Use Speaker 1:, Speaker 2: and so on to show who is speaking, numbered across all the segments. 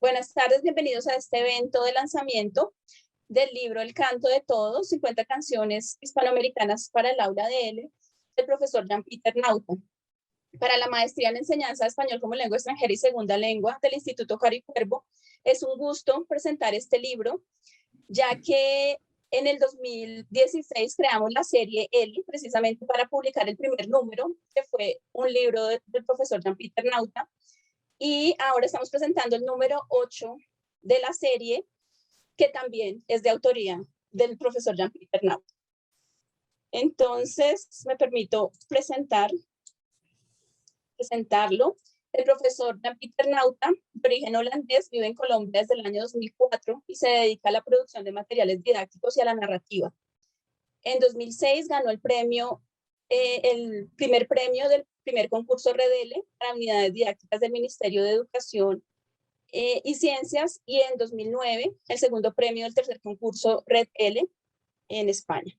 Speaker 1: Buenas tardes, bienvenidos a este evento de lanzamiento del libro El Canto de Todos, 50 canciones hispanoamericanas para el aula de L, del profesor Jean-Peter Nauta. Para la maestría en enseñanza de español como lengua extranjera y segunda lengua del Instituto Caro y Cuervo, es un gusto presentar este libro, ya que en el 2016 creamos la serie L, precisamente para publicar el primer número, que fue un libro del profesor Jean-Peter Nauta, y ahora estamos presentando el número 8 de la serie, que también es de autoría del profesor Jean-Peter Nauta. Entonces, me permito presentarlo. El profesor Jean-Peter Nauta, de origen holandés, vive en Colombia desde el año 2004 y se dedica a la producción de materiales didácticos y a la narrativa. En 2006 ganó el primer premio del primer concurso REDL para unidades didácticas del Ministerio de Educación y Ciencias, y en 2009 el segundo premio del tercer concurso REDL en España.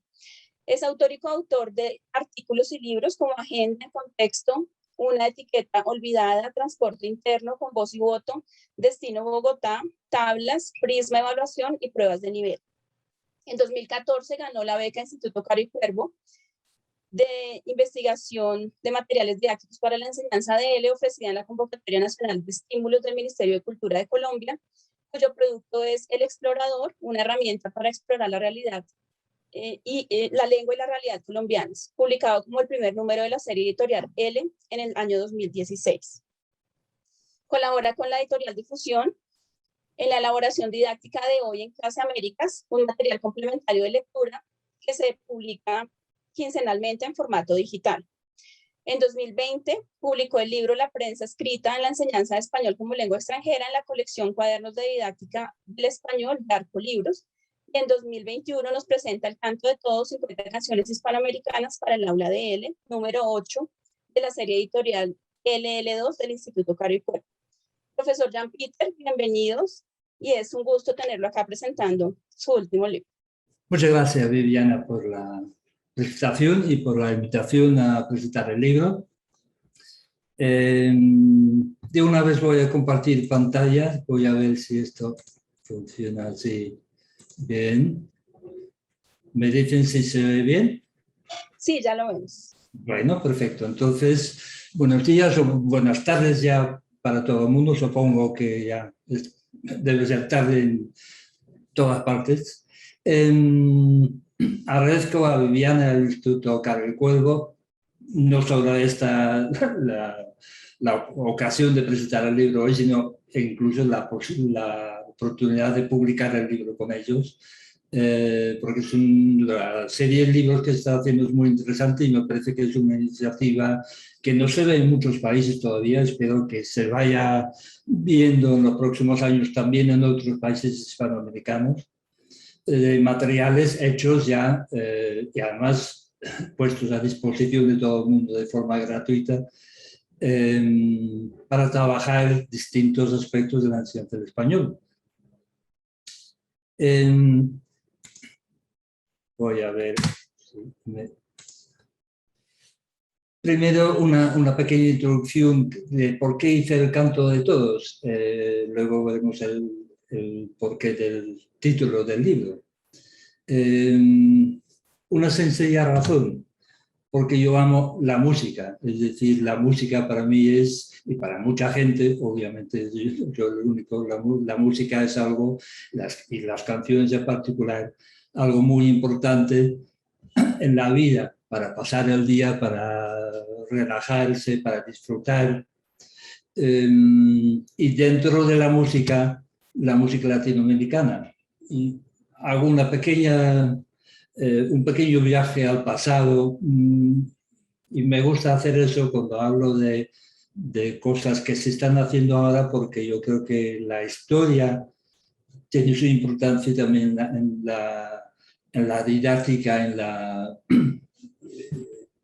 Speaker 1: Es autor y coautor de artículos y libros como Agenda, Contexto, Una etiqueta olvidada, Transporte interno con voz y voto, Destino Bogotá, Tablas, Prisma Evaluación y Pruebas de nivel. En 2014 ganó la beca Instituto Caro y Cuervo de investigación de materiales didácticos para la enseñanza de L, ofrecida en la Convocatoria Nacional de Estímulos del Ministerio de Cultura de Colombia, cuyo producto es El Explorador, una herramienta para explorar la realidad la lengua y la realidad colombianas, publicado como el primer número de la serie editorial L en el año 2016. Colabora con la editorial Difusión en la elaboración didáctica de Hoy en Clase Américas, un material complementario de lectura que se publica quincenalmente en formato digital. En 2020 publicó el libro La prensa escrita en la enseñanza de español como lengua extranjera en la colección Cuadernos de Didáctica del Español de Arco Libros. Y en 2021 nos presenta El Canto de Todos, 50 canciones hispanoamericanas para el aula de L, número 8 de la serie editorial LL2 del Instituto Caro y Cuervo. Profesor Jean-Peter, bienvenidos, y es un gusto tenerlo acá presentando su último libro.
Speaker 2: Muchas gracias, Viviana, por la presentación y por la invitación a presentar el libro. De una vez voy a compartir pantalla, voy a ver si esto funciona así bien. ¿Me dicen si se ve bien?
Speaker 1: Sí, ya lo vemos.
Speaker 2: Bueno, perfecto. Entonces, buenos días o buenas tardes ya para todo el mundo. Supongo que ya debe ser tarde en todas partes. Agradezco a Viviana del Instituto Caro y Cuervo no solo la ocasión de presentar el libro hoy, sino incluso la oportunidad de publicar el libro con ellos, porque la serie de libros que se está haciendo es muy interesante y me parece que es una iniciativa que no se ve en muchos países todavía. Espero que se vaya viendo en los próximos años también en otros países hispanoamericanos. Materiales hechos ya y además puestos a disposición de todo el mundo de forma gratuita para trabajar distintos aspectos de la enseñanza del español. Voy a ver. Primero una pequeña introducción de por qué hice El Canto de Todos. Luego veremos el porqué del título del libro. Una sencilla razón, porque yo amo la música, es decir, la música para mí es, y para mucha gente, obviamente yo lo único, la música es algo, y las canciones en particular, algo muy importante en la vida, para pasar el día, para relajarse, para disfrutar. Y dentro de la música latinoamericana. Y hago un pequeño viaje al pasado y me gusta hacer eso cuando hablo de cosas que se están haciendo ahora, porque yo creo que la historia tiene su importancia también en la didáctica, en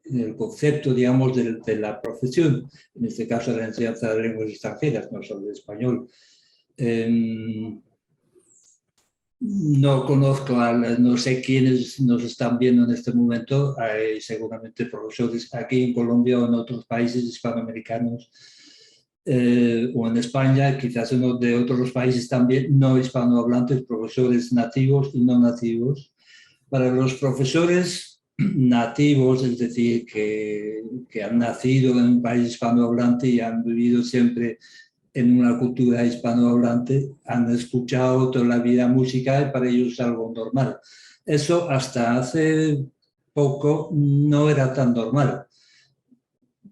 Speaker 2: el concepto, digamos, de la profesión, en este caso de la enseñanza de lenguas extranjeras, no solo de español. No conozco, no sé quiénes nos están viendo en este momento, hay seguramente profesores aquí en Colombia o en otros países hispanoamericanos o en España, quizás en de otros países también, no hispanohablantes, profesores nativos y no nativos. Para los profesores nativos, es decir, que han nacido en un país hispanohablante y han vivido siempre en una cultura hispanohablante, han escuchado toda la vida música y para ellos es algo normal. Eso hasta hace poco no era tan normal.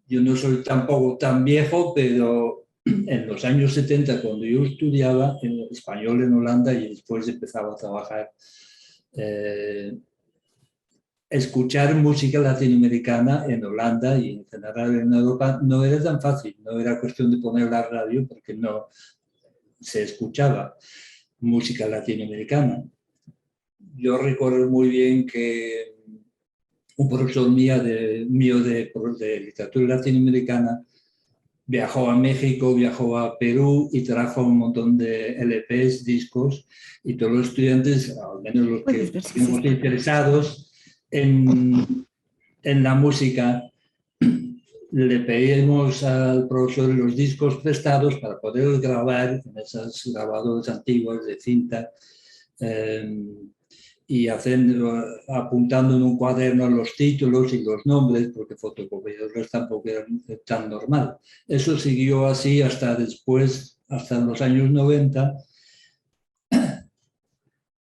Speaker 2: Yo no soy tampoco tan viejo, pero en los años 70, cuando yo estudiaba en español en Holanda y después empezaba a trabajar, escuchar música latinoamericana en Holanda y en general en Europa no era tan fácil, no era cuestión de poner la radio porque no se escuchaba música latinoamericana. Yo recuerdo muy bien que un profesor mío de literatura latinoamericana viajó a México, viajó a Perú y trajo un montón de LPs, discos, y todos los estudiantes, al menos los que estuvimos interesados en la música, le pedimos al profesor los discos prestados para poder grabar en esas grabadoras antiguas de cinta y apuntando en un cuaderno los títulos y los nombres, porque fotocopiadores tampoco eran tan normal. Eso siguió así hasta después, hasta los años 90,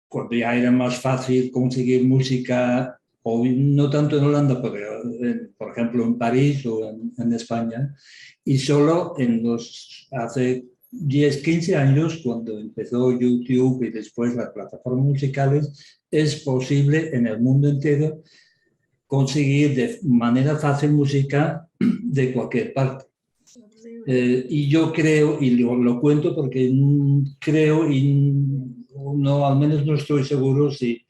Speaker 2: cuando ya era más fácil conseguir música, o no tanto en Holanda, pero por ejemplo en París o en España, y solo hace 10, 15 años, cuando empezó YouTube y después las plataformas musicales, es posible en el mundo entero conseguir de manera fácil música de cualquier parte. Y yo creo, y lo cuento porque creo, y no, al menos no estoy seguro si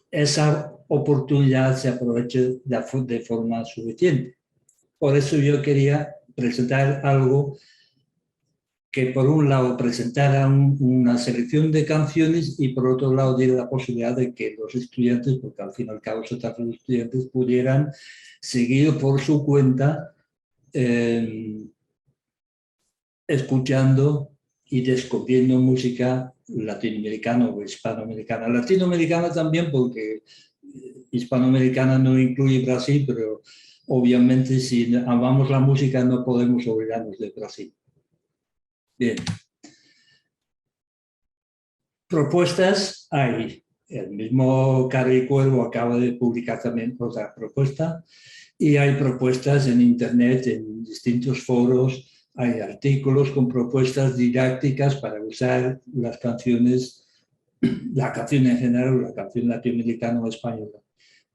Speaker 2: esa oportunidad se aproveche de forma suficiente. Por eso yo quería presentar algo que por un lado presentara una selección de canciones y por otro lado diera la posibilidad de que los estudiantes, porque al fin y al cabo se trata de los estudiantes, pudieran seguir por su cuenta escuchando y descubriendo música latinoamericana o hispanoamericana. Latinoamericana también porque hispanoamericana no incluye Brasil, pero obviamente si amamos la música no podemos olvidarnos de Brasil. Bien. Propuestas hay. El mismo Cara Cuervo acaba de publicar también otra propuesta y hay propuestas en Internet, en distintos foros, hay artículos con propuestas didácticas para usar las canciones, la canción en general, la canción latinoamericana o española.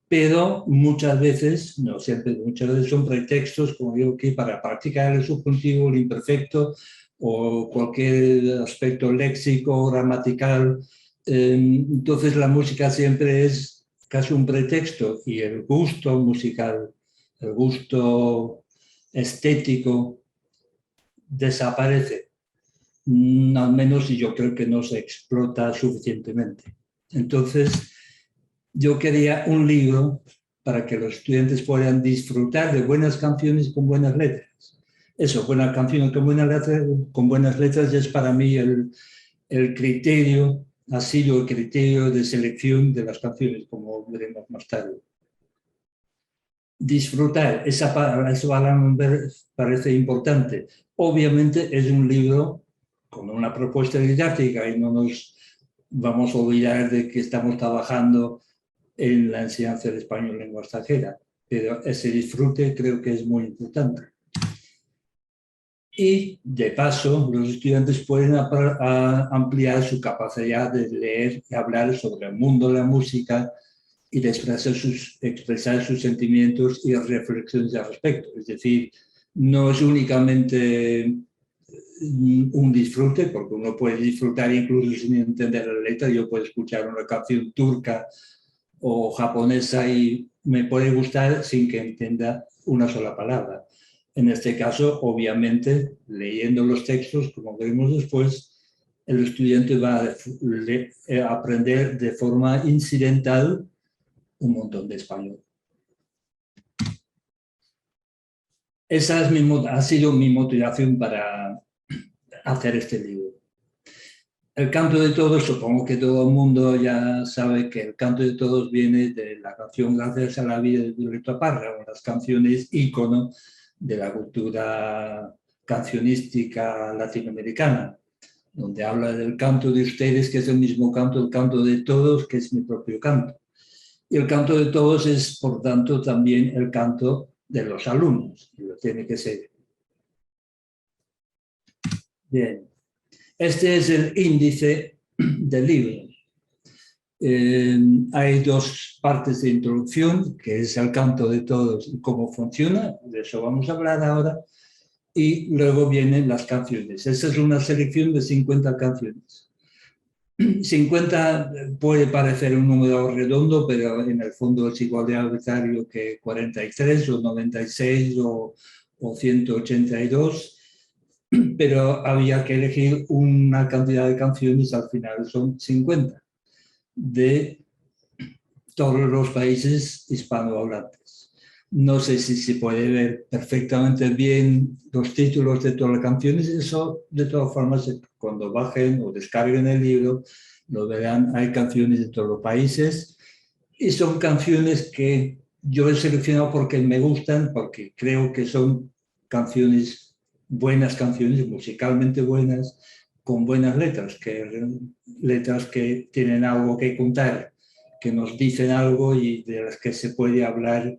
Speaker 2: Pero muchas veces, no siempre, muchas veces son pretextos, como digo aquí, para practicar el subjuntivo, el imperfecto o cualquier aspecto léxico, gramatical. Entonces la música siempre es casi un pretexto y el gusto musical, el gusto estético desaparece. Al menos yo creo que no se explota suficientemente. Entonces, yo quería un libro para que los estudiantes puedan disfrutar de buenas canciones con buenas letras. Eso, buenas canciones con buenas letras es para mí el criterio, ha sido el criterio de selección de las canciones, como veremos más tarde. Disfrutar, esa palabra me parece importante. Obviamente es un libro con una propuesta didáctica y no nos vamos a olvidar de que estamos trabajando en la enseñanza del español en lengua extranjera, pero ese disfrute creo que es muy importante. Y de paso, los estudiantes pueden ampliar su capacidad de leer y hablar sobre el mundo de la música y de expresar sus sentimientos y reflexiones al respecto. Es decir, no es únicamente un disfrute, porque uno puede disfrutar incluso sin entender la letra. Yo puedo escuchar una canción turca o japonesa y me puede gustar sin que entienda una sola palabra. En este caso, obviamente, leyendo los textos, como veremos después, el estudiante va a aprender de forma incidental un montón de español. Esa ha sido mi motivación para hacer este libro. El canto de todos, supongo que todo el mundo ya sabe que el canto de todos viene de la canción Gracias a la vida de Violeta Parra, una de las canciones ícono de la cultura cancionística latinoamericana, donde habla del canto de ustedes, que es el mismo canto, el canto de todos, que es mi propio canto. Y el canto de todos es, por tanto, también el canto de los alumnos, y lo tiene que ser. Bien. Este es el índice del libro. Hay dos partes de introducción, que es el canto de todos y cómo funciona, de eso vamos a hablar ahora, y luego vienen las canciones. Esta es una selección de 50 canciones. 50 puede parecer un número redondo, pero en el fondo es igual de arbitrario que 43 o 96 o 182. Pero había que elegir una cantidad de canciones, al final son 50, de todos los países hispanohablantes. No sé si se puede ver perfectamente bien los títulos de todas las canciones, eso de todas formas cuando bajen o descarguen el libro lo verán, hay canciones de todos los países y son canciones que yo he seleccionado porque me gustan, porque creo que son canciones, buenas canciones, musicalmente buenas, con buenas letras que tienen algo que contar, que nos dicen algo y de las que se puede hablar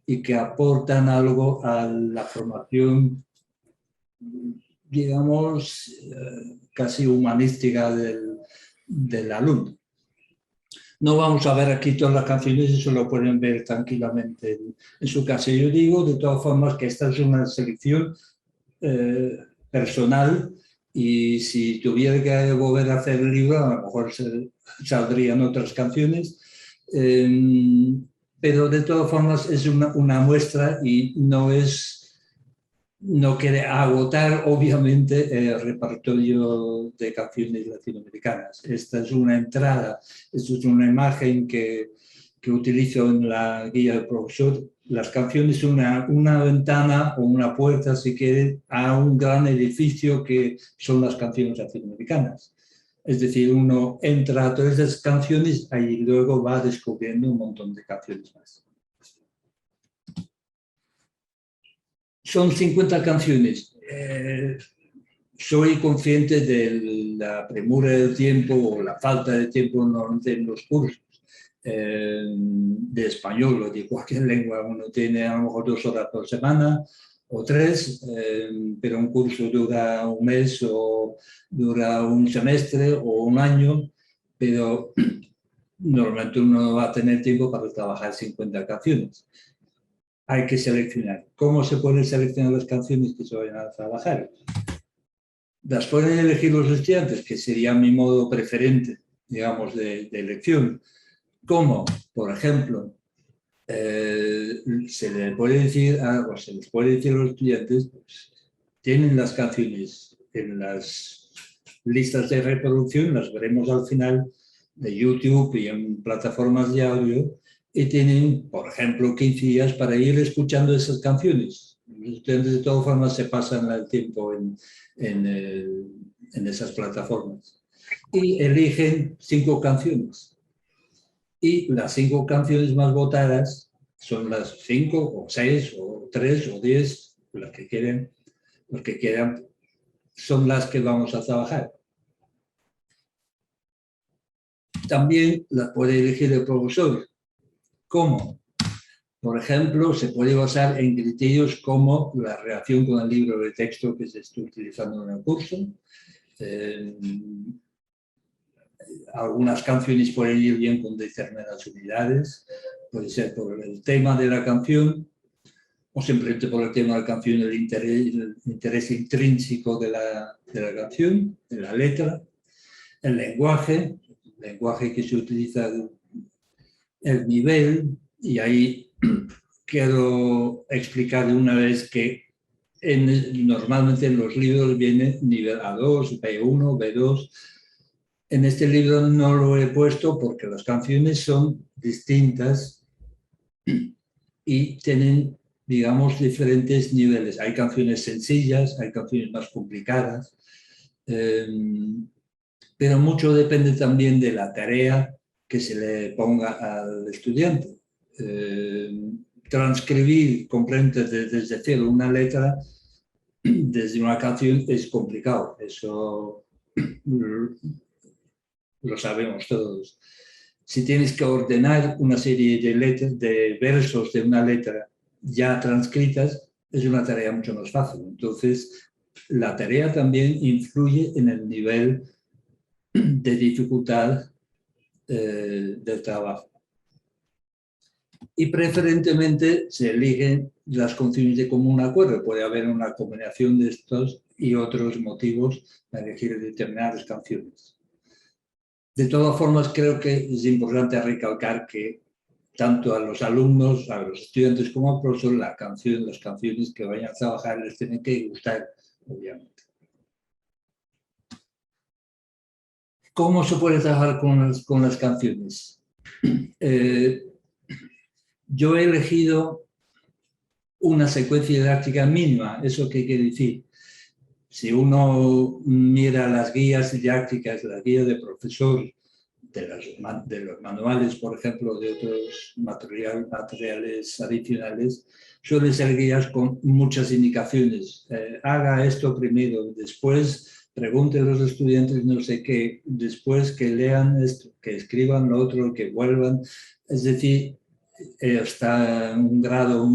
Speaker 2: y que aportan algo a la formación, digamos, casi humanística del alumno. No vamos a ver aquí todas las canciones, eso lo pueden ver tranquilamente en su casa. Yo digo, de todas formas, que esta es una selección personal y si tuviera que volver a hacer el libro, a lo mejor saldrían otras canciones, pero de todas formas es una muestra y no quiere agotar, obviamente, el repertorio de canciones latinoamericanas. Esta es una entrada, esta es una imagen que utilizo en la guía del profesor. Las canciones son una ventana o una puerta, si quiere, a un gran edificio que son las canciones latinoamericanas. Es decir, uno entra a todas esas canciones y luego va descubriendo un montón de canciones más. Son 50 canciones. Soy consciente de la premura del tiempo o la falta de tiempo en los cursos de español o de cualquier lengua. Uno tiene a lo mejor 2 horas por semana o 3, pero un curso dura un mes o dura un semestre o un año, pero normalmente uno no va a tener tiempo para trabajar 50 canciones. Hay que seleccionar. ¿Cómo se pueden seleccionar las canciones que se vayan a trabajar? Las pueden elegir los estudiantes, que sería mi modo preferente, digamos, de elección. ¿Cómo? Por ejemplo, se les puede decir a los estudiantes, pues, tienen las canciones en las listas de reproducción, las veremos al final, de YouTube y en plataformas de audio, y tienen, por ejemplo, 15 días para ir escuchando esas canciones. Los estudiantes de todas formas se pasan el tiempo en esas plataformas. Y eligen 5 canciones. Y las 5 canciones más votadas son las 5 o 6 o 3 o 10, las que quieran, son las que vamos a trabajar. También las puede elegir el profesor. ¿Cómo? Por ejemplo, se puede basar en criterios como la relación con el libro de texto que se está utilizando en el curso. Algunas canciones pueden ir bien con determinadas unidades. Puede ser por el tema de la canción o simplemente por el tema de la canción, el interés intrínseco de la canción, de la letra, el lenguaje que se utiliza, el nivel, y ahí quiero explicar de una vez que normalmente en los libros viene nivel A2, B1, B2. En este libro no lo he puesto porque las canciones son distintas y tienen digamos, diferentes niveles. Hay canciones sencillas, hay canciones más complicadas, pero mucho depende también de la tarea que se le ponga al estudiante. Transcribir completamente desde cero una letra desde una canción es complicado, eso lo sabemos todos. Si tienes que ordenar una serie de letras, de versos de una letra ya transcritas, es una tarea mucho más fácil. Entonces, la tarea también influye en el nivel de dificultad del trabajo. Y preferentemente se eligen las canciones de común acuerdo. Puede haber una combinación de estos y otros motivos para elegir determinadas canciones. De todas formas, creo que es importante recalcar que tanto a los alumnos, a los estudiantes como al profesor, las canciones que vayan a trabajar les tienen que gustar, obviamente. ¿Cómo se puede trabajar con las canciones? Yo he elegido una secuencia didáctica mínima. ¿Eso qué quiere decir? Si uno mira las guías didácticas, las guías de profesor, de los manuales, por ejemplo, de otros materiales adicionales, suelen ser guías con muchas indicaciones. Haga esto primero, después pregunte a los estudiantes no sé qué, después que lean esto, que escriban lo otro, que vuelvan. Es decir, hasta un grado,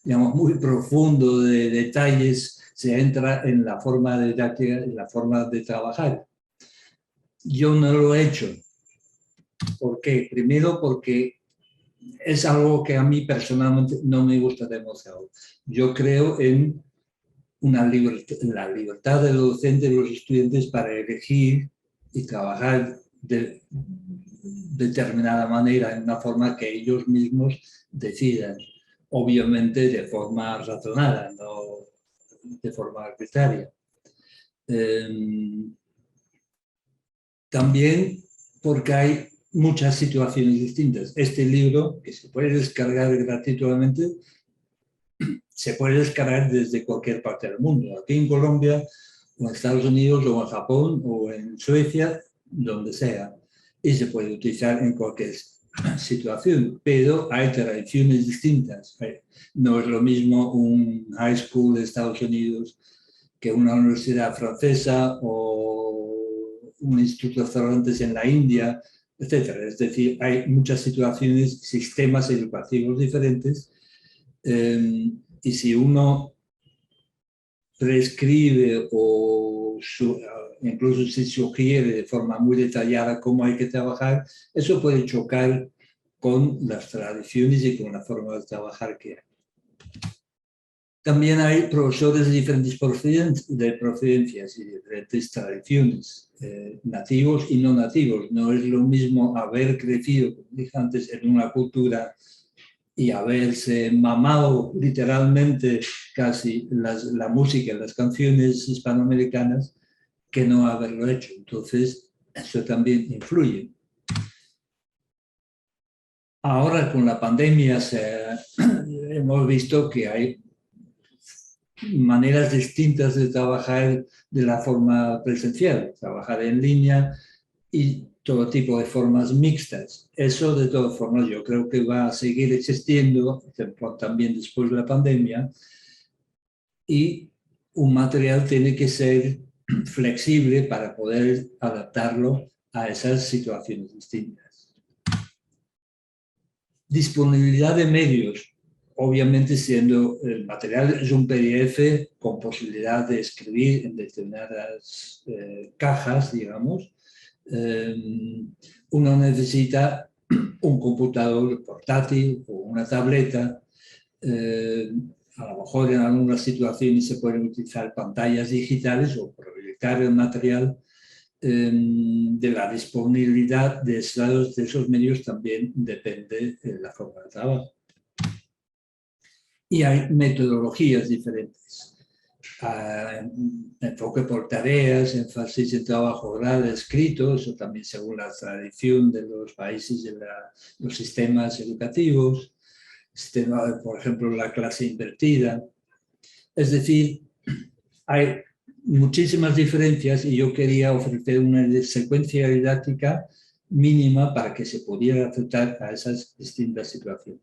Speaker 2: digamos, muy profundo de detalles se entra en la forma didáctica, en la forma de trabajar. Yo no lo he hecho. ¿Por qué? Primero porque es algo que a mí personalmente no me gusta demasiado. Yo creo en la libertad del docente y de los estudiantes para elegir y trabajar de determinada manera, en una forma que ellos mismos decidan, obviamente de forma razonada, no de forma arbitraria. También porque hay muchas situaciones distintas. Este libro, que se puede descargar gratuitamente, se puede descargar desde cualquier parte del mundo. Aquí en Colombia, o en Estados Unidos, o en Japón, o en Suecia, donde sea. Y se puede utilizar en cualquier situación, pero hay tradiciones distintas. No es lo mismo un high school de Estados Unidos que una universidad francesa o un instituto de Cervantes en la India, etcétera. Es decir, hay muchas situaciones, sistemas educativos diferentes, y si uno prescribe o incluso si sugiere de forma muy detallada cómo hay que trabajar, eso puede chocar con las tradiciones y con la forma de trabajar que hay. También hay profesores de diferentes procedencias y diferentes tradiciones, nativos y no nativos. No es lo mismo haber crecido, como dije antes, en una cultura y haberse mamado literalmente casi la música, las canciones hispanoamericanas, que no haberlo hecho. Entonces, eso también influye. Ahora con la pandemia hemos visto que hay maneras distintas de trabajar de la forma presencial, trabajar en línea y todo tipo de formas mixtas. Eso, de todas formas, yo creo que va a seguir existiendo también después de la pandemia, y un material tiene que ser flexible para poder adaptarlo a esas situaciones distintas. Disponibilidad de medios. Obviamente, siendo el material es un PDF con posibilidad de escribir en determinadas cajas, digamos, uno necesita un computador portátil o una tableta. A lo mejor en algunas situaciones se pueden utilizar pantallas digitales o proyectar el material. De la disponibilidad de esos medios también depende de la forma de trabajo. Y hay metodologías diferentes. Enfoque por tareas, énfasis en trabajo oral, escrito, eso también según la tradición de los países y los sistemas educativos. sistema, por ejemplo, la clase invertida. Es decir, hay muchísimas diferencias y yo quería ofrecer una secuencia didáctica mínima para que se pudiera aceptar a esas distintas situaciones.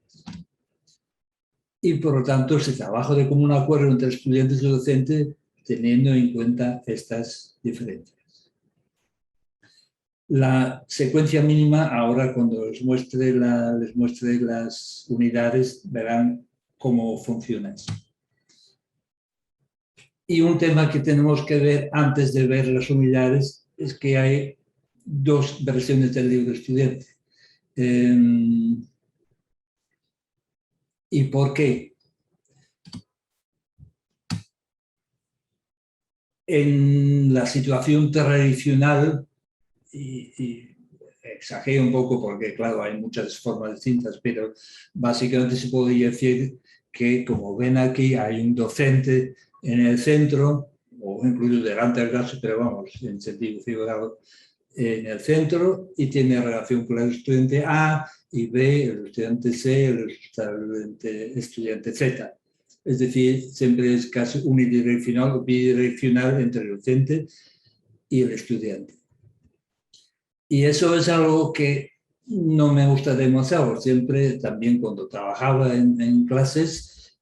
Speaker 2: Y por lo tanto se trabaja de común acuerdo entre estudiantes y docentes teniendo en cuenta estas diferencias. La secuencia mínima, ahora cuando les muestre las unidades, verán cómo funciona eso. Y un tema que tenemos que ver antes de ver las unidades es que hay dos versiones del libro estudiante. ¿Y por qué? En la situación tradicional, y exagero un poco porque, claro, hay muchas formas distintas, pero básicamente se podría decir que, como ven aquí, hay un docente en el centro, o incluso delante del caso, pero vamos, en sentido figurado, en el centro, y tiene relación con el estudiante A y B, el estudiante C, el estudiante Z. Es decir, siempre es casi unidireccional o bidireccional entre el docente y el estudiante. Y eso es algo que no me gusta demasiado. Siempre, también cuando trabajaba en clases,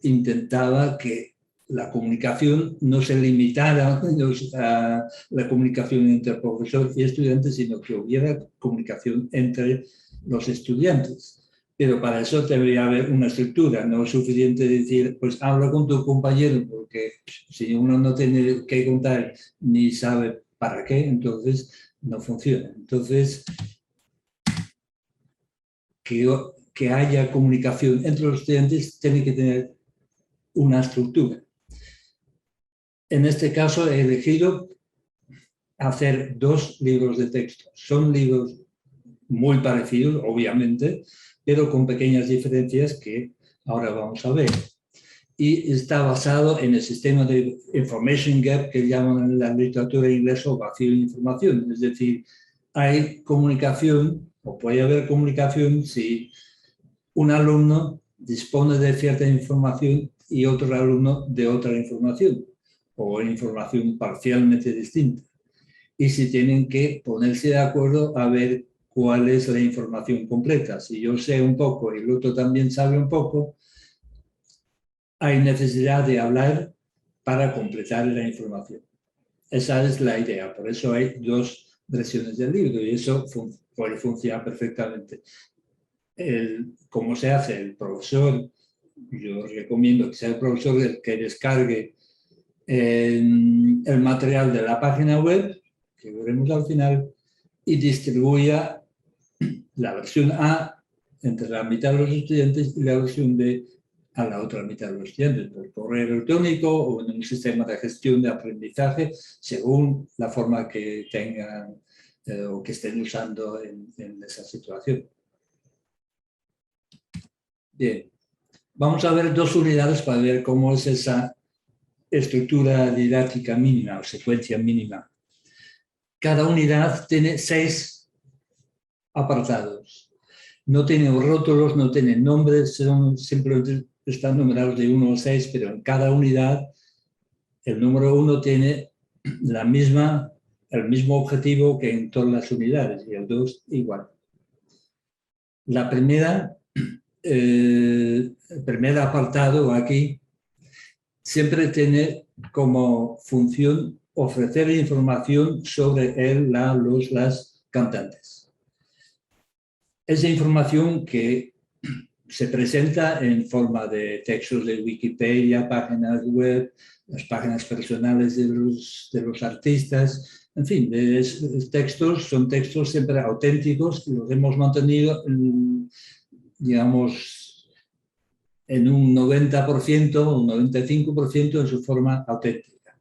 Speaker 2: intentaba que la comunicación no se limitara a la comunicación entre profesor y estudiante, sino que hubiera comunicación entre los estudiantes. Pero para eso debería haber una estructura. No es suficiente decir, pues habla con tu compañero, porque si uno no tiene que contar ni sabe para qué, entonces no funciona. Entonces, que haya comunicación entre los estudiantes tiene que tener una estructura. En este caso he elegido hacer 2 libros de texto. Son libros muy parecidos, obviamente, pero con pequeñas diferencias que ahora vamos a ver. Y está basado en el sistema de information gap que llaman en la literatura inglesa vacío de información. Es decir, hay comunicación, o puede haber comunicación, si un alumno dispone de cierta información y otro alumno de otra información, o información parcialmente distinta. Y si tienen que ponerse de acuerdo a ver cuál es la información completa. Si yo sé un poco y el otro también sabe un poco, hay necesidad de hablar para completar la información. Esa es la idea, por eso hay 2 versiones del libro y eso puede funcionar perfectamente. ¿Cómo se hace? El profesor, yo recomiendo que sea el profesor el que descargue el material de la página web, que veremos al final, y distribuya la versión A entre la mitad de los estudiantes y la versión B a la otra mitad de los estudiantes, por correo electrónico o en un sistema de gestión de aprendizaje, según la forma que tengan o que estén usando en esa situación. Bien, vamos a ver 2 unidades para ver cómo es esa estructura didáctica mínima o secuencia mínima. Cada unidad tiene 6 apartados. No tienen rótulos, no tienen nombres, simplemente están numerados de 1 a 6, pero en cada unidad el número 1 tiene el mismo objetivo que en todas las unidades y el 2 igual. La primera, el primer apartado aquí siempre tiene como función ofrecer información sobre las cantantes. Esa información que se presenta en forma de textos de Wikipedia, páginas web, las páginas personales de los artistas, en fin, son textos siempre auténticos, los hemos mantenido, digamos, en un 90%, un 95% en su forma auténtica,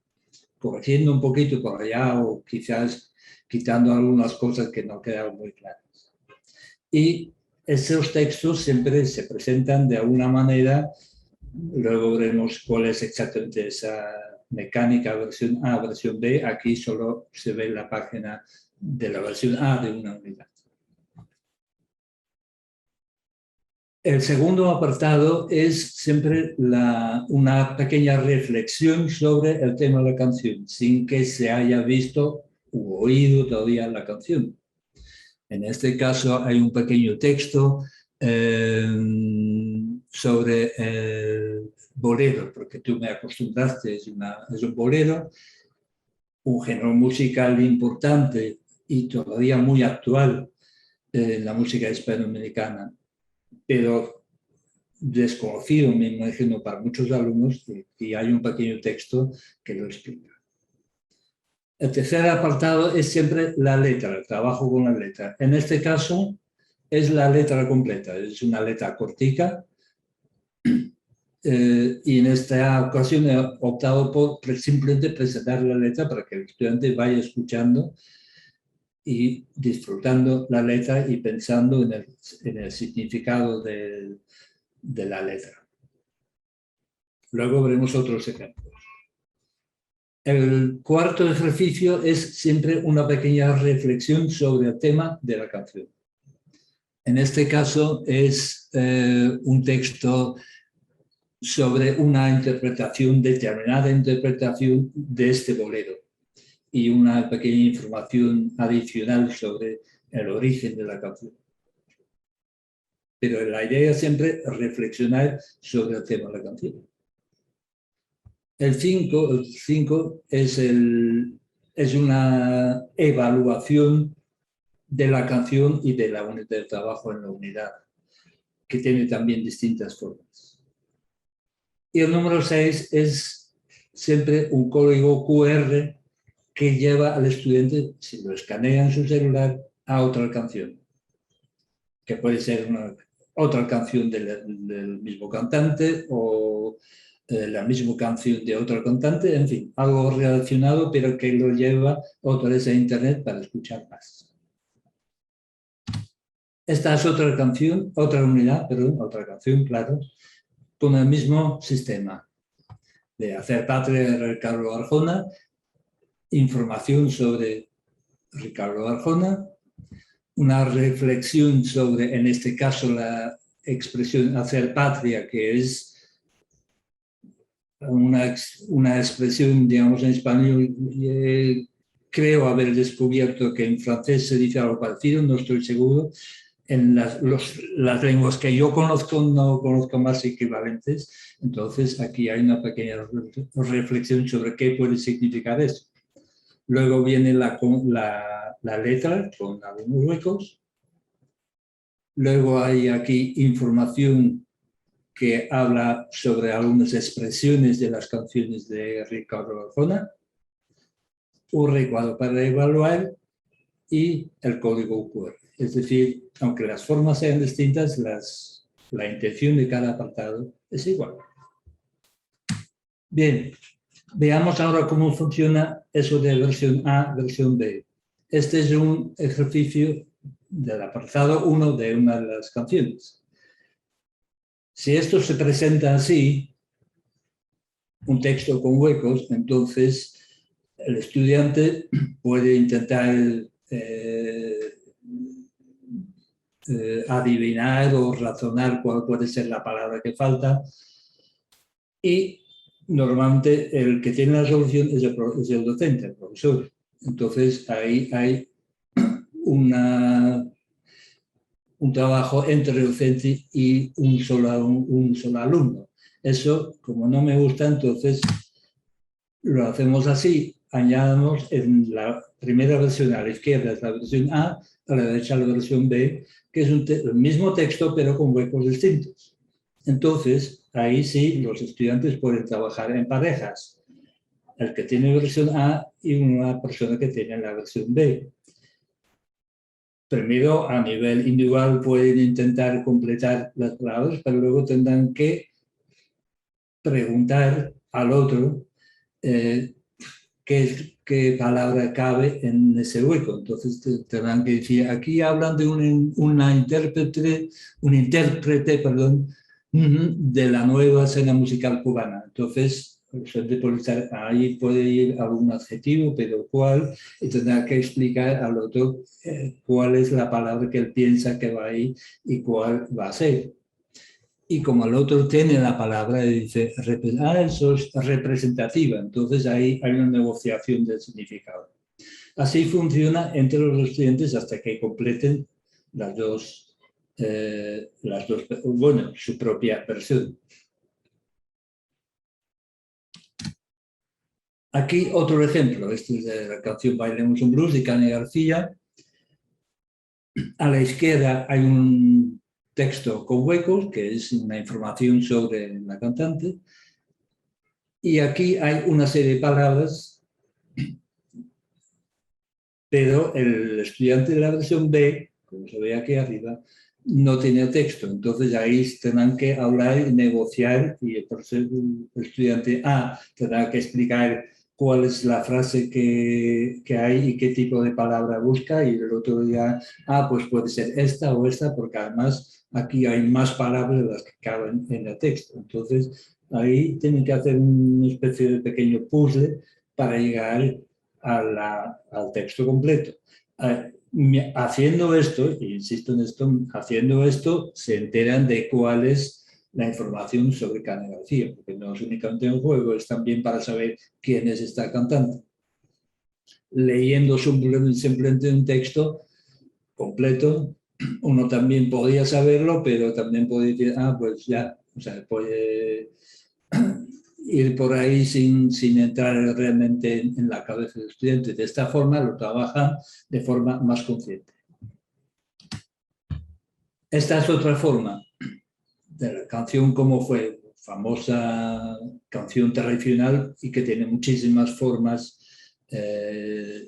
Speaker 2: corrigiendo un poquito por allá o quizás quitando algunas cosas que no quedaron muy claras. Y esos textos siempre se presentan de alguna manera, luego veremos cuál es exactamente esa mecánica versión A, versión B, aquí solo se ve la página de la versión A de una unidad. El segundo apartado es siempre una pequeña reflexión sobre el tema de la canción, sin que se haya visto u oído todavía la canción. En este caso hay un pequeño texto sobre el bolero, porque tú me acostumbraste, es un bolero, un género musical importante y todavía muy actual en la música hispanoamericana, pero desconocido, me imagino, para muchos alumnos, y hay un pequeño texto que lo explica. El tercer apartado es siempre la letra, el trabajo con la letra. En este caso es la letra completa, es una letra cortica, y en esta ocasión he optado por simplemente presentar la letra para que el estudiante vaya escuchando y disfrutando la letra y pensando en el significado de la letra. Luego veremos otros ejemplos. El cuarto ejercicio es siempre una pequeña reflexión sobre el tema de la canción. En este caso es un texto sobre una interpretación, determinada interpretación de este bolero y una pequeña información adicional sobre el origen de la canción. Pero la idea es siempre reflexionar sobre el tema de la canción. El 5 es una evaluación de la canción y del trabajo en la unidad, que tiene también distintas formas. Y el número 6 es siempre un código QR que lleva al estudiante, si lo escanea en su celular, a otra canción, que puede ser otra canción del mismo cantante o la misma canción de otro cantante, en fin, algo relacionado, pero que lo lleva otra vez a Internet para escuchar más. Esta es otra canción, otra unidad, perdón, otra canción, claro, con el mismo sistema de Hacer Patria de Ricardo Arjona, información sobre Ricardo Arjona, una reflexión sobre, en este caso, la expresión hacer patria, que es una expresión, digamos, en español, creo haber descubierto que en francés se dice algo parecido, no estoy seguro. En las lenguas que yo conozco no conozco más equivalentes, entonces aquí hay una pequeña reflexión sobre qué puede significar eso. Luego viene la letra con algunos huecos. Luego hay aquí información que habla sobre algunas expresiones de las canciones de Ricardo Arjona, un recuadro para evaluar y el código QR. Es decir, aunque las formas sean distintas, la intención de cada apartado es igual. Bien, veamos ahora cómo funciona eso de versión A, versión B. Este es un ejercicio del apartado 1 de una de las canciones. Si esto se presenta así, un texto con huecos, entonces el estudiante puede intentar adivinar o razonar cuál puede ser la palabra que falta, y normalmente el que tiene la solución es el docente, el profesor. Entonces ahí hay un trabajo entre docente y un solo alumno. Eso, como no me gusta, entonces lo hacemos así. Añadamos en la primera versión a la izquierda es la versión A la derecha la versión B, que es el mismo texto pero con huecos distintos. Entonces, ahí sí, los estudiantes pueden trabajar en parejas. El que tiene versión A y una persona que tiene la versión B. Primero, a nivel individual, pueden intentar completar las palabras, pero luego tendrán que preguntar al otro qué palabra cabe en ese hueco. Entonces tendrán que decir, aquí hablan de un intérprete, de la nueva escena musical cubana. Entonces, ahí puede ir algún adjetivo, pero cuál, y tendrá que explicar al otro cuál es la palabra que él piensa que va ahí y cuál va a ser. y como el otro tiene la palabra, dice, eso es representativa. Entonces ahí hay una negociación del significado. Así funciona entre los estudiantes hasta que completen bueno, su propia versión. Aquí otro ejemplo, este es de la canción Bailemos un Blues de Cani García. A la izquierda hay un texto con huecos, que es una información sobre la cantante. Y aquí hay una serie de palabras, pero el estudiante de la versión B, como se ve aquí arriba, no tiene texto. Entonces ahí tendrán que hablar y negociar, y el estudiante A tendrá que explicar cuál es la frase que hay y qué tipo de palabra busca, y el otro dirá, pues puede ser esta o esta, porque además aquí hay más palabras de las que caben en el texto. Entonces ahí tienen que hacer una especie de pequeño puzzle para llegar al texto completo. Haciendo esto, e insisto en esto, haciendo esto se enteran de cuál es la información sobre Cani García, porque no es únicamente un juego, es también para saber quién es esta cantante. Leyendo simplemente un texto completo, uno también podía saberlo, pero también podía decir, pues ya, o sea, puede ir por ahí sin entrar realmente en la cabeza del estudiante. De esta forma lo trabajan de forma más consciente. Esta es otra forma de la canción como fue, famosa canción tradicional y que tiene muchísimas formas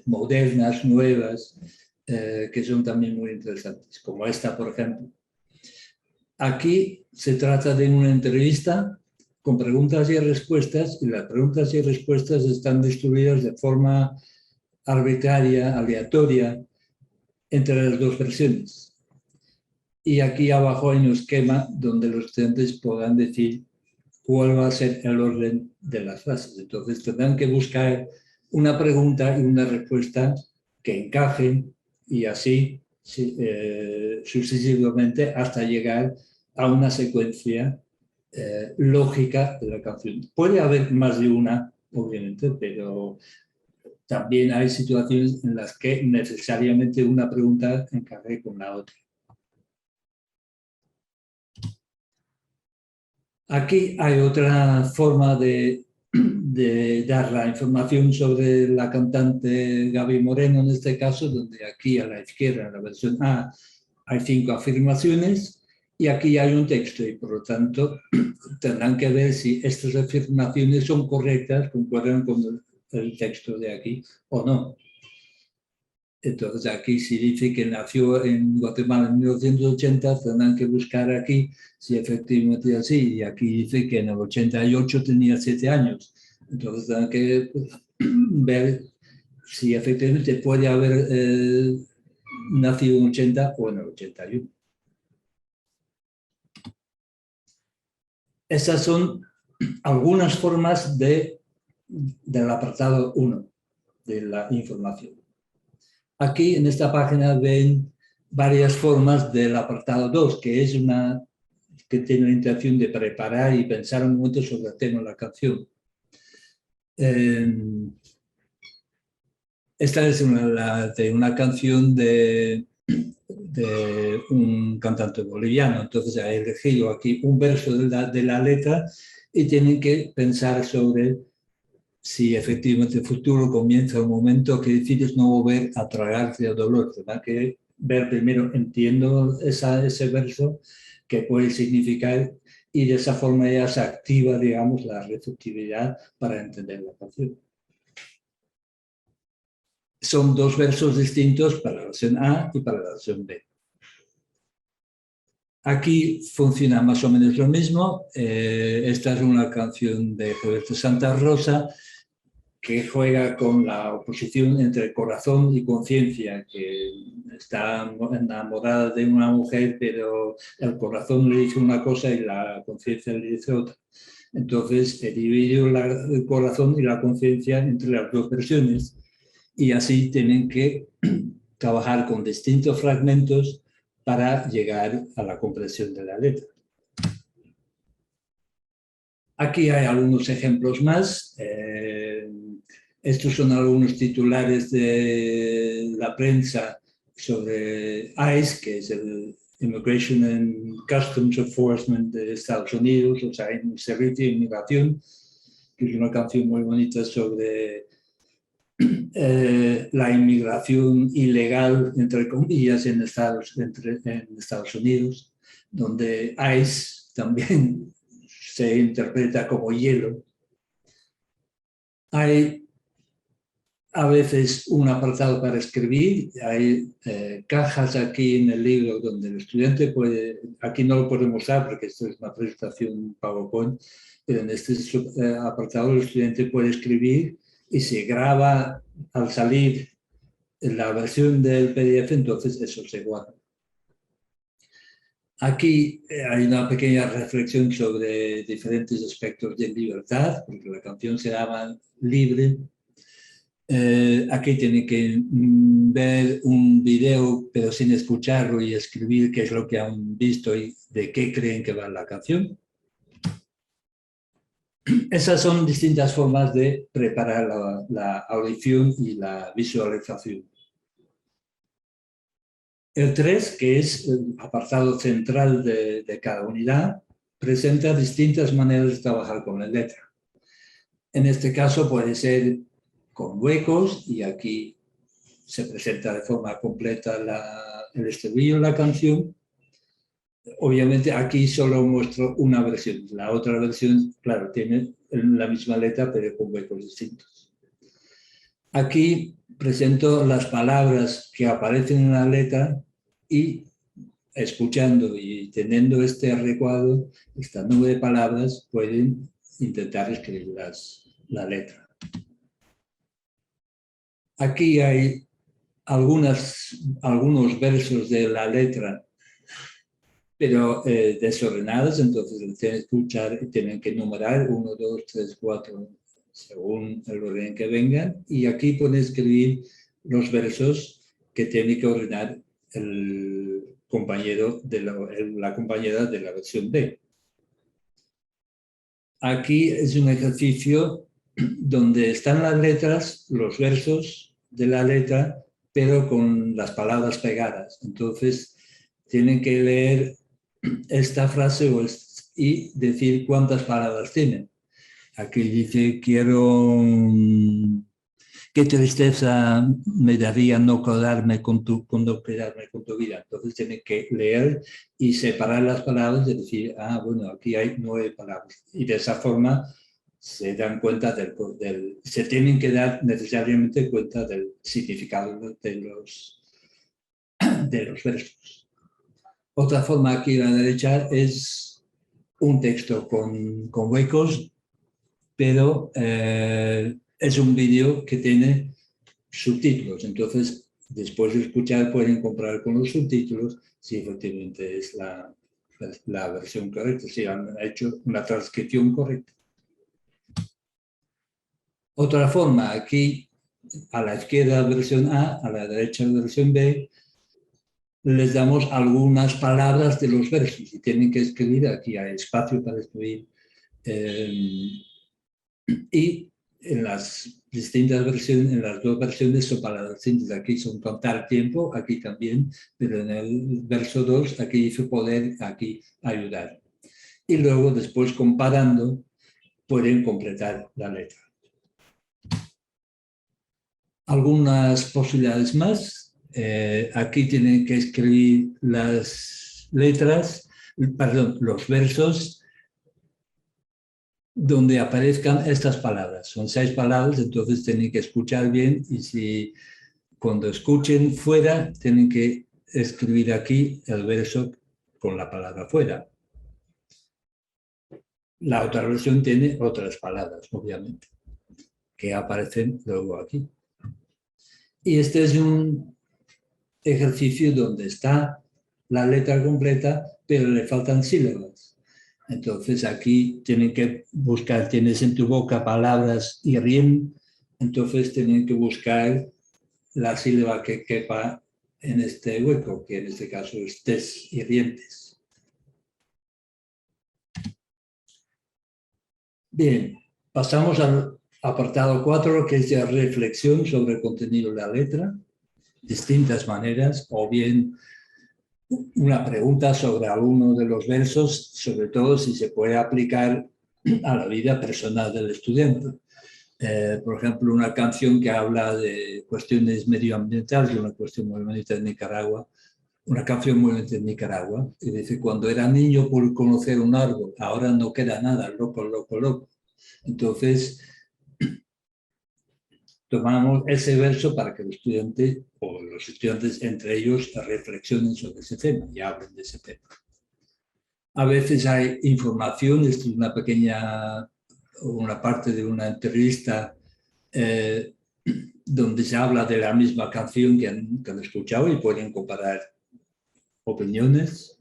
Speaker 2: modernas, nuevas, que son también muy interesantes, como esta, por ejemplo. Aquí se trata de una entrevista con preguntas y respuestas, y las preguntas y respuestas están distribuidas de forma arbitraria, aleatoria, entre las dos versiones. Y aquí abajo hay un esquema donde los estudiantes podrán decir cuál va a ser el orden de las frases. Entonces tendrán que buscar una pregunta y una respuesta que encajen, y así sucesivamente hasta llegar a una secuencia lógica de la canción. Puede haber más de una, obviamente, pero también hay situaciones en las que necesariamente una pregunta encaje con la otra. Aquí hay otra forma de dar la información sobre la cantante Gaby Moreno, en este caso, donde aquí a la izquierda, en la versión A, hay 5 afirmaciones y aquí hay un texto, y por lo tanto tendrán que ver si estas afirmaciones son correctas, concuerdan con el texto de aquí o no. Entonces aquí si dice que nació en Guatemala en 1980, tendrán que buscar aquí si efectivamente es así, y aquí dice que en el 88 tenía 7 años. Entonces tendrán que ver si efectivamente puede haber nacido en 80 o en el 81. Esas son algunas formas del apartado 1 de la información. Aquí en esta página ven varias formas del apartado 2, que es que tiene la intención de preparar y pensar un momento sobre el tema de la canción. Esta es una canción de un cantante boliviano, entonces he elegido aquí un verso de la letra y tienen que pensar sobre si efectivamente el futuro comienza un momento que decides no volver a tragarte el dolor. Tendrá que ver primero, entiendo ese verso, qué puede significar, y de esa forma ya se activa, digamos, la receptividad para entender la canción. Son 2 versos distintos para la versión A y para la versión B. Aquí funciona más o menos lo mismo. Esta es una canción de Roberto Santa Rosa, que juega con la oposición entre corazón y conciencia, que está enamorada de una mujer, pero el corazón le dice una cosa y la conciencia le dice otra. Entonces, he dividido el corazón y la conciencia entre las 2 versiones, y así tienen que trabajar con distintos fragmentos para llegar a la comprensión de la letra. Aquí hay algunos ejemplos más. Estos son algunos titulares de la prensa sobre ICE, que es el Immigration and Customs Enforcement de Estados Unidos, o sea, el Servicio de Inmigración, que es una canción muy bonita sobre la inmigración ilegal, entre comillas, en Estados Unidos, donde ICE también se interpreta como hielo. Hay a veces un apartado para escribir, hay cajas aquí en el libro donde el estudiante puede, aquí no lo podemos mostrar porque esto es una presentación PowerPoint, pero en este apartado el estudiante puede escribir y se graba al salir en la versión del PDF, entonces eso se guarda. Aquí hay una pequeña reflexión sobre diferentes aspectos de libertad, porque la canción se llama Libre. Aquí tienen que ver un video, pero sin escucharlo y escribir qué es lo que han visto y de qué creen que va la canción. Esas son distintas formas de preparar la audición y la visualización. El 3, que es el apartado central de cada unidad, presenta distintas maneras de trabajar con la letra. En este caso puede ser con huecos, y aquí se presenta de forma completa el estribillo de la canción. Obviamente aquí solo muestro una versión. La otra versión, claro, tiene la misma letra, pero con huecos distintos. Aquí presento las palabras que aparecen en la letra y escuchando y teniendo este recuadro, esta nube de palabras, pueden intentar escribir la letra. Aquí hay algunos versos de la letra, pero desordenados, entonces tienen que escuchar y tienen que numerar 1, 2, 3, 4, según el orden que vengan, y aquí pueden escribir los versos que tiene que ordenar el compañero la compañera de la versión B. Aquí es un ejercicio donde están las letras, los versos de la letra, pero con las palabras pegadas. Entonces, tienen que leer esta frase y decir cuántas palabras tienen. Aquí dice, qué tristeza me daría no quedarme con tu vida. Entonces tiene que leer y separar las palabras y decir, bueno, aquí hay 9 palabras. Y de esa forma se dan cuenta se tienen que dar necesariamente cuenta del significado de los versos. Otra forma aquí a la derecha es un texto con huecos, pero es un vídeo que tiene subtítulos. Entonces, después de escuchar, pueden comparar con los subtítulos si efectivamente es la versión correcta, si han hecho una transcripción correcta. Otra forma, aquí a la izquierda versión A, a la derecha versión B, les damos algunas palabras de los versos y tienen que escribir, aquí hay espacio para escribir, y en las distintas versiones, en las dos versiones son palabras distintas. Aquí son contar tiempo, aquí también, pero en el verso 2, aquí dice poder, aquí ayudar. Y luego, después comparando, pueden completar la letra. Algunas posibilidades más. Aquí tienen que escribir las letras, perdón, los versos donde aparezcan estas palabras. Son 6 palabras, entonces tienen que escuchar bien y si cuando escuchen fuera, tienen que escribir aquí el verso con la palabra fuera. La otra versión tiene otras palabras, obviamente, que aparecen luego aquí. Y este es un ejercicio donde está la letra completa, pero le faltan sílabas. Entonces aquí tienen que buscar, tienes en tu boca palabras y riem, entonces tienen que buscar la sílaba que quepa en este hueco, que en este caso es tes y rientes. Bien, pasamos al apartado 4, que es la reflexión sobre el contenido de la letra, distintas maneras, o bien una pregunta sobre alguno de los versos, sobre todo si se puede aplicar a la vida personal del estudiante. Por ejemplo, una canción que habla de cuestiones medioambientales, una cuestión muy bonita en Nicaragua, una canción muy bonita en Nicaragua, que dice: cuando era niño por conocer un árbol, ahora no queda nada, loco, loco, loco. Entonces, tomamos ese verso para que el estudiante o los estudiantes entre ellos reflexionen sobre ese tema y hablen de ese tema. A veces hay información, esto es una parte de una entrevista donde se habla de la misma canción que han escuchado y pueden comparar opiniones.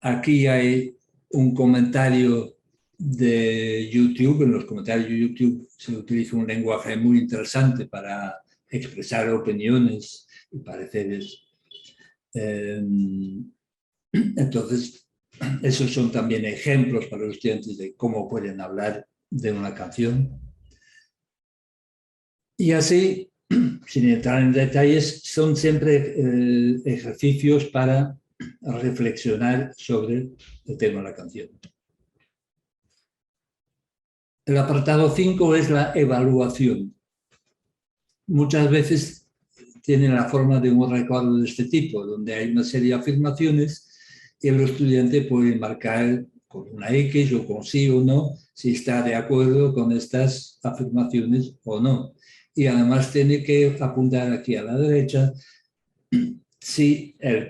Speaker 2: Aquí hay un comentario de YouTube. En los comentarios de YouTube se utiliza un lenguaje muy interesante para expresar opiniones y pareceres. Entonces, esos son también ejemplos para los estudiantes de cómo pueden hablar de una canción. Y así, sin entrar en detalles, son siempre ejercicios para reflexionar sobre el tema de la canción. El apartado 5 es la evaluación. Muchas veces tiene la forma de un recuadro de este tipo, donde hay una serie de afirmaciones y el estudiante puede marcar con una X o con sí o no si está de acuerdo con estas afirmaciones o no. Y además tiene que apuntar aquí a la derecha si el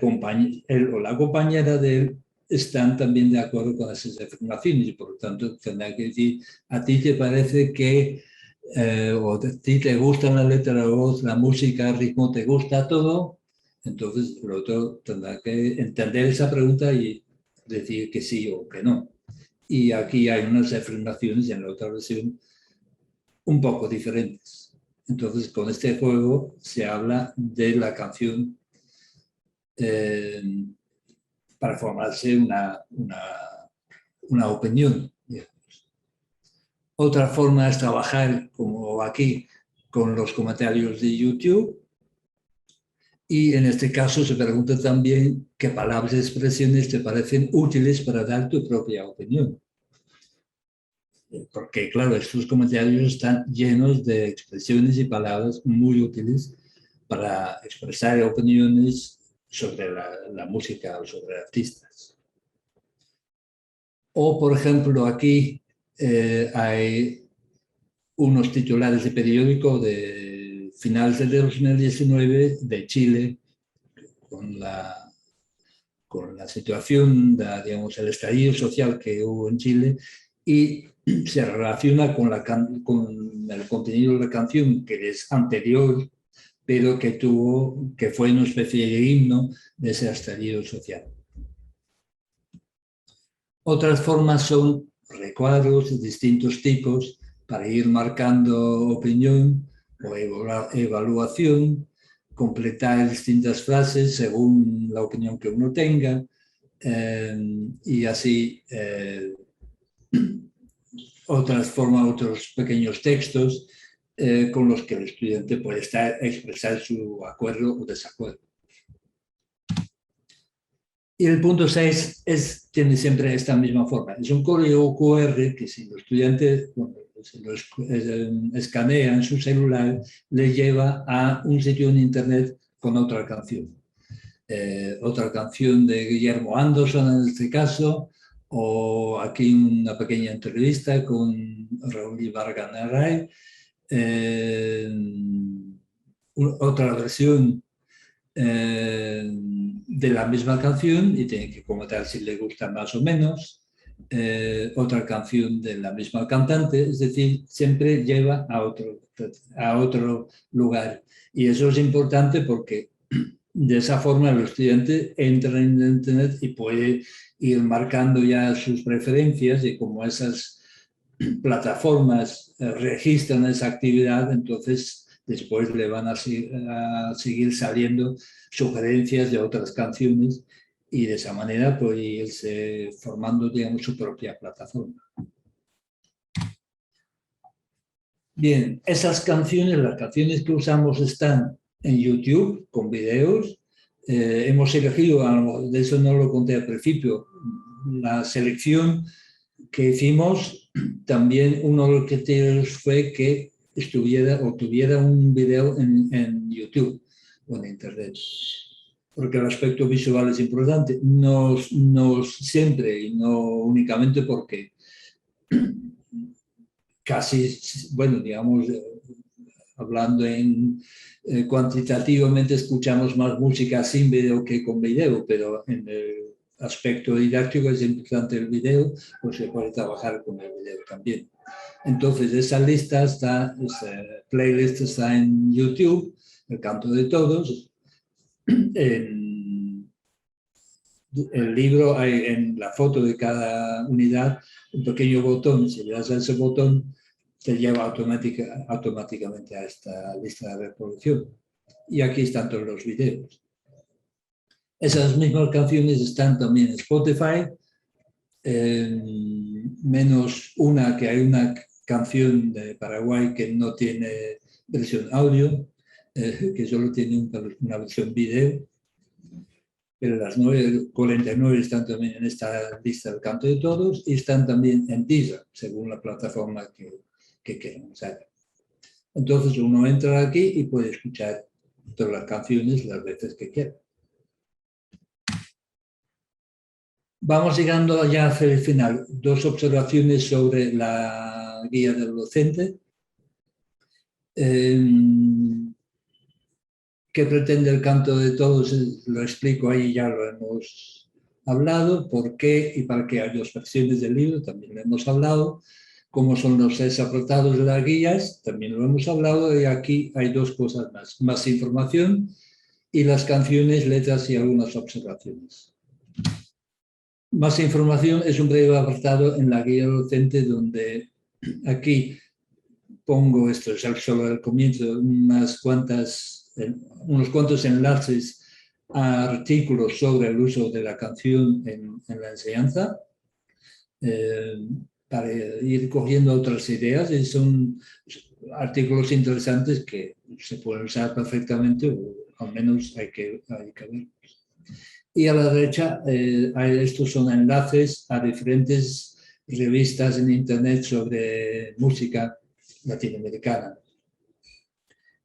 Speaker 2: o la compañera de él están también de acuerdo con esas afirmaciones y por lo tanto tendrá que decir: a ti te parece que, o a ti te gusta la letra, la voz, la música, el ritmo, te gusta todo. Entonces el otro tendrá que entender esa pregunta y decir que sí o que no. Y aquí hay unas afirmaciones en la otra versión un poco diferentes. Entonces con este juego se habla de la canción para formarse una opinión. Otra forma es trabajar, como aquí, con los comentarios de YouTube. Y en este caso se pregunta también qué palabras y expresiones te parecen útiles para dar tu propia opinión. Porque, claro, estos comentarios están llenos de expresiones y palabras muy útiles para expresar opiniones sobre la música o sobre artistas. O, por ejemplo, aquí hay unos titulares de periódico de finales de 2019 de Chile con la situación, digamos, el estallido social que hubo en Chile, y se relaciona con el contenido de la canción, que es anterior, pero que fue una especie de himno de ese estallido social. Otras formas son recuadros de distintos tipos para ir marcando opinión o evaluación, completar distintas frases según la opinión que uno tenga, y así otros pequeños textos con los que el estudiante puede expresar su acuerdo o desacuerdo. Y el punto 6 tiene siempre esta misma forma. Es un código QR que si los estudiantes escanean en su celular, le lleva a un sitio en Internet con otra canción. Otra canción de Guillermo Anderson en este caso, o aquí una pequeña entrevista con Raúl Ibarganaray, otra versión de la misma canción y tiene que comentar si le gusta más o menos, otra canción de la misma cantante, es decir, siempre lleva a otro lugar. Y eso es importante porque de esa forma el estudiante entra en Internet y puede ir marcando ya sus preferencias, y como esas plataformas registran esa actividad, entonces después le van a seguir saliendo sugerencias de otras canciones y de esa manera puede irse formando, digamos, su propia plataforma. Bien, esas canciones, las canciones que usamos están en YouTube con videos. Hemos elegido, de eso no lo conté al principio, la selección que hicimos, también uno de los criterios fue que estuviera o tuviera un video en YouTube o en Internet, porque el aspecto visual es importante, no siempre y no únicamente porque casi, bueno, digamos, hablando cuantitativamente escuchamos más música sin video que con video, pero en el aspecto didáctico es importante el video, pues se puede trabajar con el video también. Entonces, esa lista esa playlist está en YouTube, El Canto de Todos. En el libro hay en la foto de cada unidad un pequeño botón. Si le das a ese botón, te lleva automáticamente a esta lista de reproducción. Y aquí están todos los videos. Esas mismas canciones están también en Spotify, menos una que hay una canción de Paraguay que no tiene versión audio, que solo tiene una versión video, pero las 49 están también en esta lista del Canto de Todos y están también en Deezer, según la plataforma que quieran usar. Entonces uno entra aquí y puede escuchar todas las canciones las veces que quiera. Vamos llegando ya hacia el final. Dos observaciones sobre la guía del docente. ¿Qué pretende el Canto de Todos? Lo explico ahí, ya lo hemos hablado. ¿Por qué y para qué hay dos versiones del libro? También lo hemos hablado. ¿Cómo son los apartados de las guías? También lo hemos hablado. Y aquí hay dos cosas más. Más información y las canciones, letras y algunas observaciones. Más información es un breve apartado en la guía docente donde aquí pongo, esto es solo el comienzo, unos cuantos enlaces a artículos sobre el uso de la canción en la enseñanza, para ir cogiendo otras ideas, y son artículos interesantes que se pueden usar perfectamente, o al menos hay que verlos. Y a la derecha, estos son enlaces a diferentes revistas en Internet sobre música latinoamericana.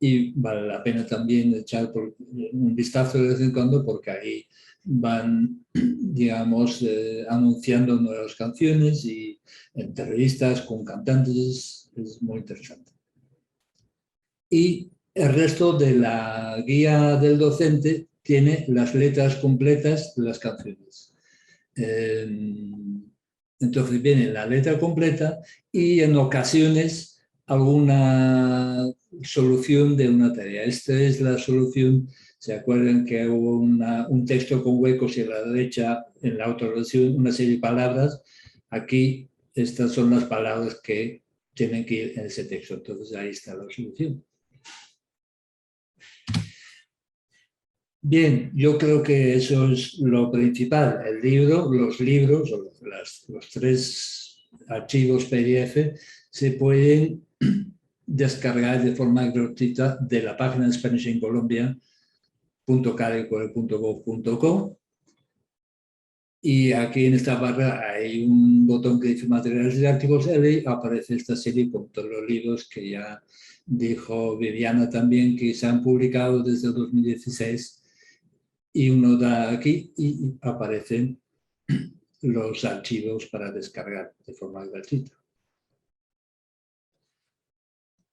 Speaker 2: Y vale la pena también echar un vistazo de vez en cuando, porque ahí van, digamos, anunciando nuevas canciones y entrevistas con cantantes. Es muy interesante. Y el resto de la guía del docente tiene las letras completas de las canciones. Entonces viene la letra completa y en ocasiones alguna solución de una tarea. Esta es la solución. ¿Se acuerdan que hubo un texto con huecos y a la derecha, en la otra versión, una serie de palabras? Aquí estas son las palabras que tienen que ir en ese texto. Entonces ahí está la solución. Bien, yo creo que eso es lo principal. El libro, los libros, o los 3 archivos PDF se pueden descargar de forma gratuita de la página de Spanish in Colombia.carecore.gov.com. Y aquí en esta barra hay un botón que dice materiales didácticos y aparece esta serie con todos los libros que ya dijo Viviana también, que se han publicado desde el 2016. Y uno da aquí y aparecen los archivos para descargar de forma gratuita.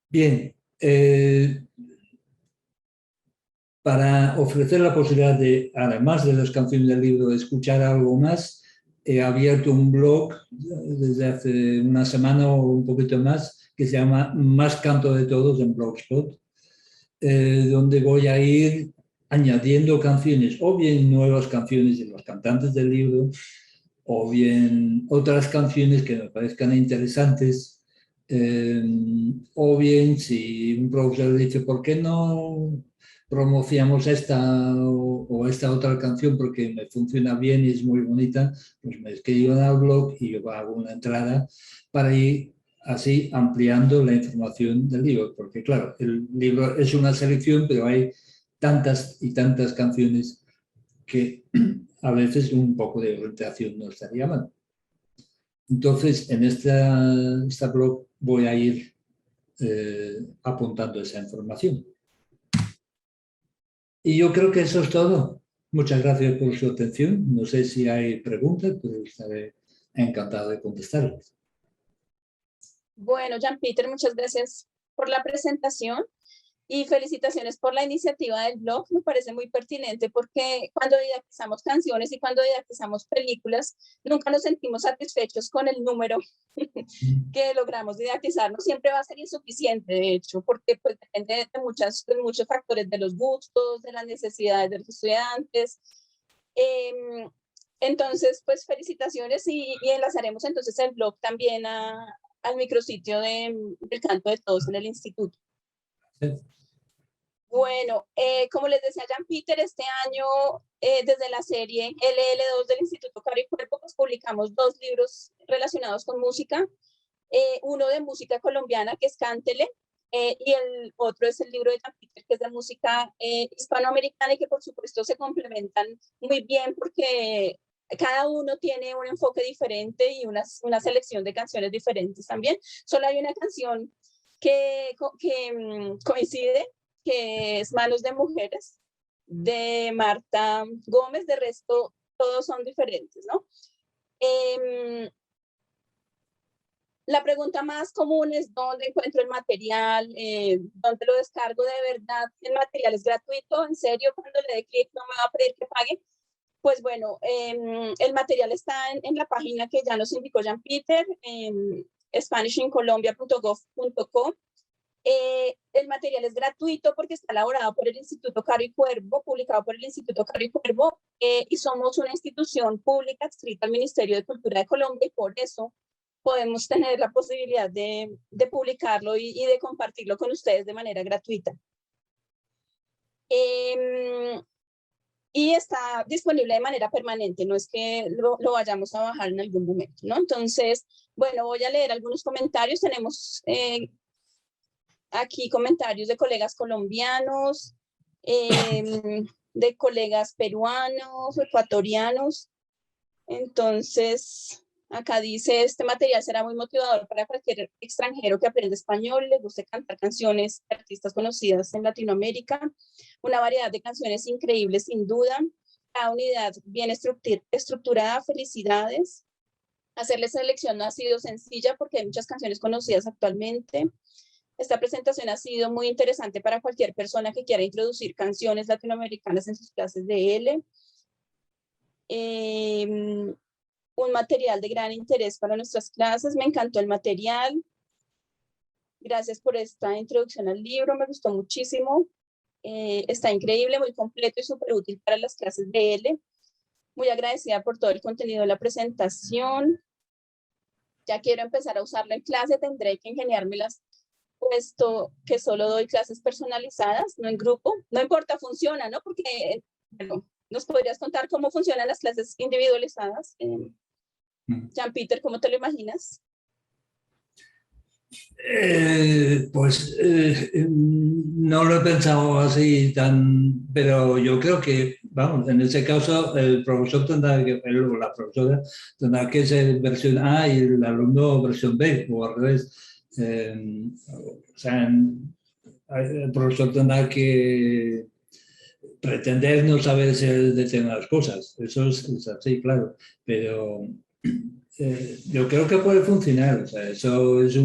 Speaker 2: Bien, para ofrecer la posibilidad de, además de las canciones del libro, escuchar algo más, he abierto un blog desde hace una semana o un poquito más que se llama Más Canto de Todos en Blogspot, donde voy a ir añadiendo canciones, o bien nuevas canciones de los cantantes del libro, o bien otras canciones que me parezcan interesantes, o bien si un profesor dice, ¿por qué no promocionamos esta o esta otra canción porque me funciona bien y es muy bonita? Pues me escriban al blog y yo hago una entrada para ir así ampliando la información del libro, porque claro, el libro es una selección, pero hay tantas y tantas canciones que a veces un poco de orientación no estaría mal. Entonces, en esta blog voy a ir apuntando esa información. Y yo creo que eso es todo. Muchas gracias por su atención. No sé si hay preguntas, pero estaré encantado de contestarlas.
Speaker 1: Bueno, Jean-Peter, muchas gracias por la presentación y felicitaciones por la iniciativa del blog. Me parece muy pertinente porque cuando didactizamos canciones y cuando didactizamos películas, nunca nos sentimos satisfechos con el número que logramos didactizar. No siempre va a ser insuficiente, de hecho, porque pues, depende de muchos factores, de los gustos, de las necesidades de los estudiantes. Entonces, pues felicitaciones y enlazaremos entonces el blog también al micrositio del Canto de Todos en el instituto.
Speaker 2: Sí.
Speaker 1: Bueno, como les decía Jean-Peter, este año desde la serie LL2 del Instituto Caro y Cuerpo, pues publicamos 2 libros relacionados con música. Uno de música colombiana, que es Cántele, y el otro es el libro de Jean-Peter, que es de música hispanoamericana y que por supuesto se complementan muy bien porque cada uno tiene un enfoque diferente y una selección de canciones diferentes también. Solo hay una canción que coincide, que es Manos de Mujeres, de Marta Gómez. De resto, todos son diferentes, ¿no? La pregunta más común es dónde encuentro el material, dónde lo descargo. De verdad, el material es gratuito, en serio, cuando le dé clic no me va a pedir que pague. Pues bueno, el material está en la página que ya nos indicó Jean-Peter, spanishincolombia.gov.co. El material es gratuito porque está elaborado por el Instituto Caro y Cuervo, publicado por el Instituto Caro y Cuervo, y somos una institución pública adscrita al Ministerio de Cultura de Colombia, y por eso podemos tener la posibilidad de publicarlo y de compartirlo con ustedes de manera gratuita. Y está disponible de manera permanente, no es que lo vayamos a bajar en algún momento, ¿no? Entonces, bueno, voy a leer algunos comentarios. Tenemos aquí comentarios de colegas colombianos, de colegas peruanos, ecuatorianos. Entonces, acá dice, este material será muy motivador para cualquier extranjero que aprenda español, le guste cantar canciones de artistas conocidas en Latinoamérica. Una variedad de canciones increíbles, sin duda. Cada unidad bien estructurada. Felicidades. Hacerle selección no ha sido sencilla porque hay muchas canciones conocidas actualmente. Esta presentación ha sido muy interesante para cualquier persona que quiera introducir canciones latinoamericanas en sus clases de L. Un material de gran interés para nuestras clases. Me encantó el material. Gracias por esta introducción al libro, me gustó muchísimo. Está increíble, muy completo y súper útil para las clases de L. Muy agradecida por todo el contenido de la presentación. Ya quiero empezar a usarla en clase, tendré que ingeniármelas, puesto que solo doy clases personalizadas, no en grupo. No importa, funciona, ¿no? Porque, bueno, ¿nos podrías contar cómo funcionan las clases individualizadas? Jean-Peter, ¿cómo te lo imaginas?
Speaker 2: No lo he pensado así pero yo creo que, vamos, en ese caso el profesor tendrá que, la profesora tendrá que ser versión A y el alumno versión B, o al revés. O sea, el profesor tendrá que pretender no saber determinadas cosas, eso es así, claro, pero yo creo que puede funcionar, o sea, eso es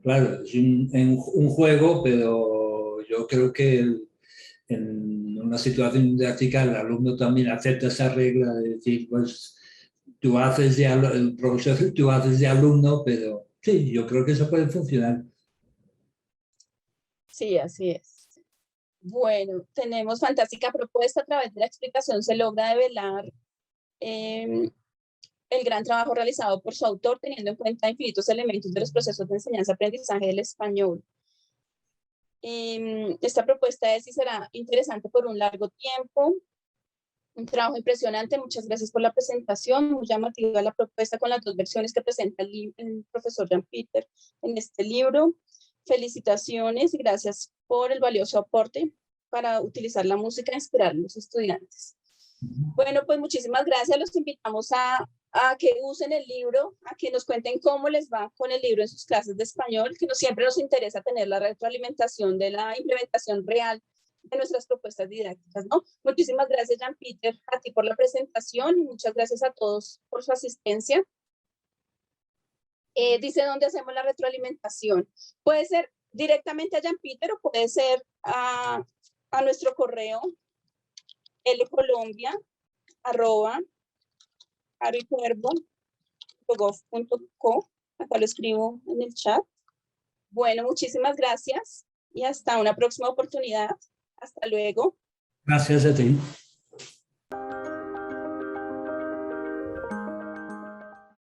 Speaker 2: claro, es un juego, pero yo creo que en una situación didáctica el alumno también acepta esa regla de decir, pues tú haces el profesor, tú haces de alumno, pero sí, yo creo que eso puede funcionar.
Speaker 1: Sí, así es. Bueno, tenemos fantástica propuesta. A través de la explicación se logra develar el gran trabajo realizado por su autor, teniendo en cuenta infinitos elementos de los procesos de enseñanza-aprendizaje del español. Esta propuesta es y será interesante por un largo tiempo. Un trabajo impresionante, muchas gracias por la presentación, muy llamativa la propuesta con las 2 versiones que presenta el profesor Jan-Peter en este libro. Felicitaciones y gracias por el valioso aporte para utilizar la música e inspirar a los estudiantes. Bueno, pues muchísimas gracias, los invitamos a que usen el libro, a que nos cuenten cómo les va con el libro en sus clases de español, que siempre nos interesa tener la retroalimentación de la implementación real de nuestras propuestas didácticas, ¿no? Muchísimas gracias, Jan-Peter, a ti por la presentación y muchas gracias a todos por su asistencia. Dice dónde hacemos la retroalimentación. Puede ser directamente a Jan-Peter o puede ser a nuestro correo lcolombia@aricuervo.gov.co. Acá lo escribo en el chat. Bueno, muchísimas gracias y hasta una próxima oportunidad. Hasta luego.
Speaker 2: Gracias a ti.